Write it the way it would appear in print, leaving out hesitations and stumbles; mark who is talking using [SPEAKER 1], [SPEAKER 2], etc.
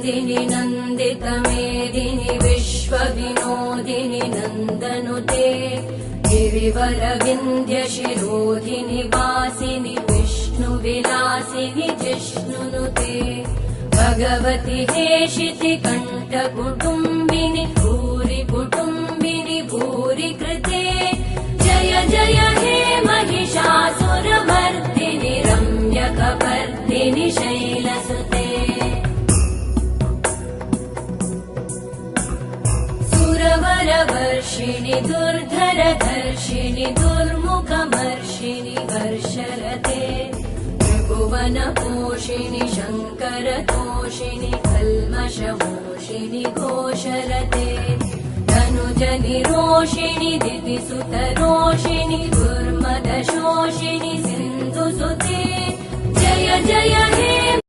[SPEAKER 1] नन्दिनि नन्दितमेदिनि विश्वविनोदिनि नन्दनुते गिरिवरविन्ध्यशिरोधिनि वासिनि विष्णुविलासिनि जिष्णुनुते भगवति हेशिति कण्ठकुटुम्बिनि भूरि कुटुम्बिनि भूरि कृते जय जय हे महिषासुरमर्दिनि रम्यकपर्दिनि शैलसुते सुरवरवर्षिणि दुर्धरधर्षिणि दुर्मुखमर्षिणि वर्षरते त्रिभुवनपोषिणि शङ्करतोषिणि कल्मषमोषिणि घोषरते धनुजनिरोषिणि दितिसुतरोषिणि दुर्मदशोषिणि सिन्धुसुते जय जय हे